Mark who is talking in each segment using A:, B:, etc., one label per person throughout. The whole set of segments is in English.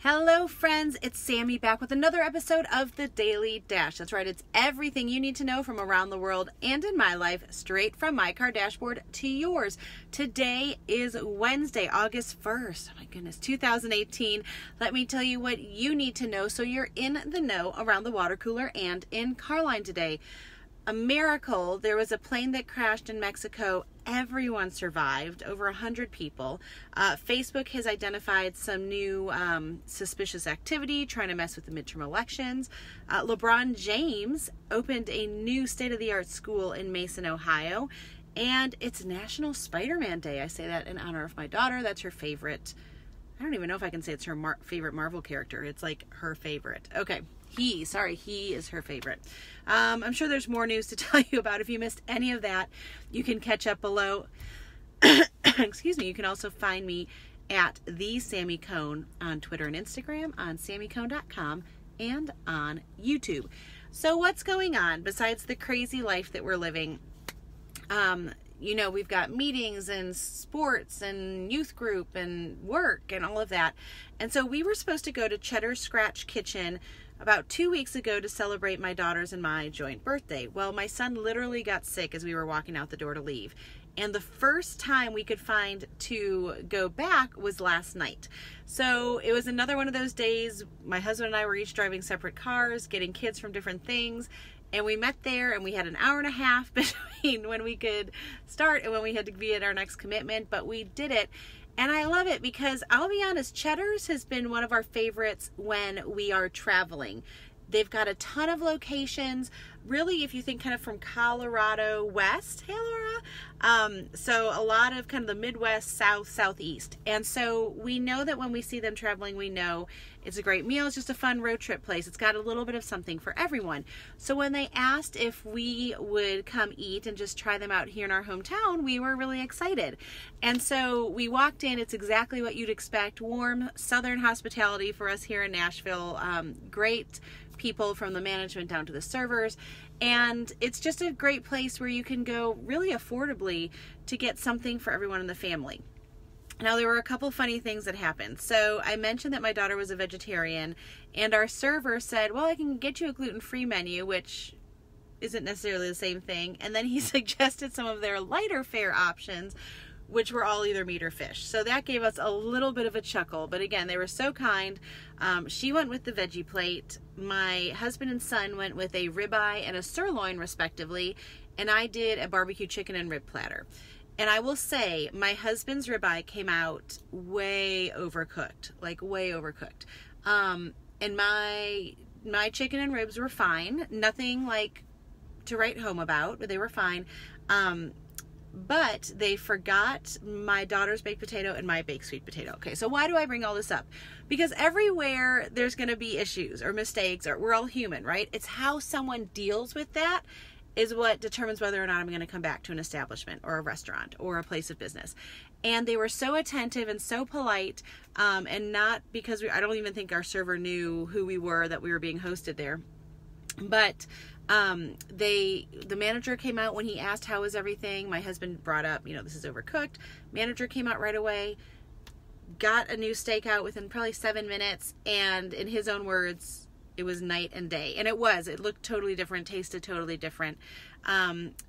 A: Hello friends, it's Sammy back with another episode of The Daily Dash. That's right, it's everything you need to know from around the world and in my life, straight from my car dashboard to yours. Today is Wednesday, August 1st. Oh my goodness, 2018. Let me tell you what you need to know so you're in the know around the water cooler and in Carline today. A miracle. There was a plane that crashed in Mexico. Everyone survived, over 100 people. Facebook has identified some new suspicious activity, trying to mess with the midterm elections. LeBron James opened a new state-of-the-art school in Mason, Ohio. And it's National Spider-Man Day. I say that in honor of my daughter. That's her favorite. I don't even know if I can say it's her favorite Marvel character. It's like her favorite. Okay. He is her favorite. I'm sure there's more news to tell you about. If you missed any of that, you can catch up below. Excuse me. You can also find me at the Sammy Cone on Twitter and Instagram, on sammycone.com, and on YouTube. So what's going on besides the crazy life that we're living? You know, we've got meetings and sports and youth group and work and all of that. And so we were supposed to go to Cheddar Scratch Kitchen about 2 weeks ago to celebrate my daughter's and my joint birthday. Well, my son literally got sick as we were walking out the door to leave. And the first time we could find to go back was last night. So it was another one of those days. My husband and I were each driving separate cars, getting kids from different things. And we met there and we had an hour and a half between when we could start and when we had to be at our next commitment. But we did it. And I love it because I'll be honest, Cheddar's has been one of our favorites when we are traveling. They've got a ton of locations. Really, if you think kind of from Colorado west, hey Laura, so a lot of kind of the Midwest, South, Southeast. And so we know that when we see them traveling, we know it's a great meal. It's just a fun road trip place. It's got a little bit of something for everyone. So when they asked if we would come eat and just try them out here in our hometown, we were really excited. And so we walked in. It's exactly what you'd expect. Warm Southern hospitality for us here in Nashville. Great people from the management down to the servers, and it's just a great place where you can go really affordably to get something for everyone in the family. Now, there were a couple funny things that happened. So I mentioned that my daughter was a vegetarian, and our server said, well, I can get you a gluten-free menu, which isn't necessarily the same thing. And then he suggested some of their lighter fare options, which were all either meat or fish. So that gave us a little bit of a chuckle. But again, they were so kind. She went with the veggie plate. My husband and son went with a ribeye and a sirloin, respectively. And I did a barbecue chicken and rib platter. And I will say, my husband's ribeye came out way overcooked. Like, way overcooked. And my chicken and ribs were fine. Nothing, like, to write home about. But they were fine. But they forgot my daughter's baked potato and my baked sweet potato. Okay, so why do I bring all this up? Because everywhere there's going to be issues or mistakes, or we're all human, right? It's how someone deals with that is what determines whether or not I'm going to come back to an establishment or a restaurant or a place of business. And they were so attentive and so polite, and not because I don't even think our server knew who we were, that we were being hosted there. But the manager came out when he asked, how is everything? My husband brought up, you know, this is overcooked. Manager came out right away, got a new steak out within probably 7 minutes. And in his own words, it was night and day. And it looked totally different, tasted totally different.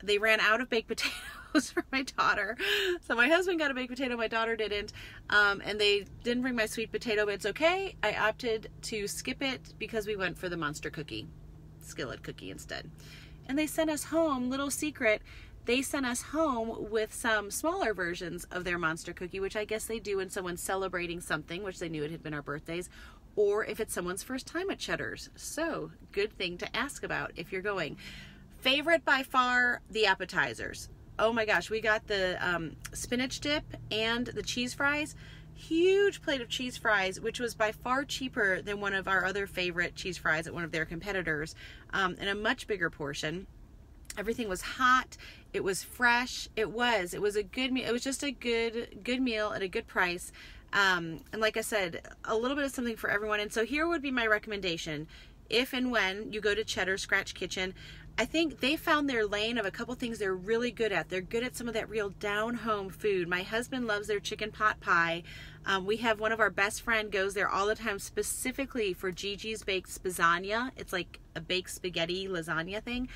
A: They ran out of baked potatoes for my daughter. So my husband got a baked potato, my daughter didn't. And they didn't bring my sweet potato, but it's okay. I opted to skip it because we went for the monster cookie. Skillet cookie instead. And they sent us home, little secret, they sent us home with some smaller versions of their monster cookie, which I guess they do when someone's celebrating something, which they knew it had been our birthdays, or if it's someone's first time at Cheddar's. So, good thing to ask about if you're going. Favorite by far, the appetizers. Oh my gosh, we got the spinach dip and the cheese fries. Huge plate of cheese fries, which was by far cheaper than one of our other favorite cheese fries at one of their competitors, and a much bigger portion. Everything was hot. It was fresh. It was a good meal. It was just a good meal at a good price. And like I said, a little bit of something for everyone. And so here would be my recommendation. If and when you go to Cheddar Scratch Kitchen, I think they found their lane of a couple things they're really good at. They're good at some of that real down-home food. My husband loves their chicken pot pie. We have one of our best friend goes there all the time specifically for Gigi's Baked Spazania. It's like a baked spaghetti lasagna thing.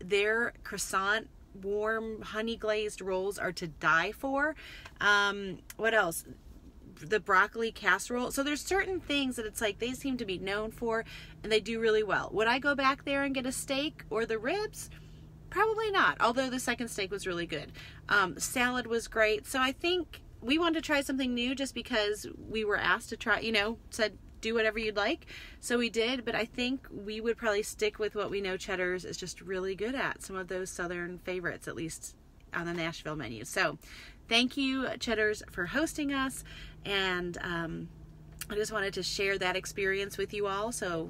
A: Their croissant warm honey glazed rolls are to die for. What else? The broccoli casserole. So there's certain things that it's like they seem to be known for and they do really well. Would I go back there and get a steak or the ribs? Probably not, although the second steak was really good. Salad was great. So I think we wanted to try something new just because we were asked to try, said do whatever you'd like. So we did, but I think we would probably stick with what we know Cheddar's is just really good at. Some of those Southern favorites, at least on the Nashville menu. So thank you, Cheddar's, for hosting us. And I just wanted to share that experience with you all. So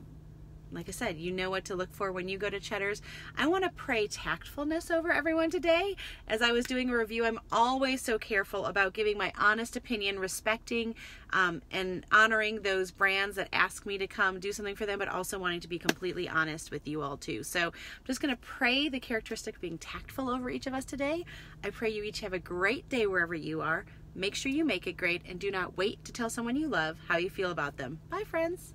A: like I said, you know what to look for when you go to Cheddar's. I want to pray tactfulness over everyone today. As I was doing a review, I'm always so careful about giving my honest opinion, respecting and honoring those brands that ask me to come do something for them, but also wanting to be completely honest with you all too. So I'm just going to pray the characteristic of being tactful over each of us today. I pray you each have a great day wherever you are. Make sure you make it great and do not wait to tell someone you love how you feel about them. Bye, friends.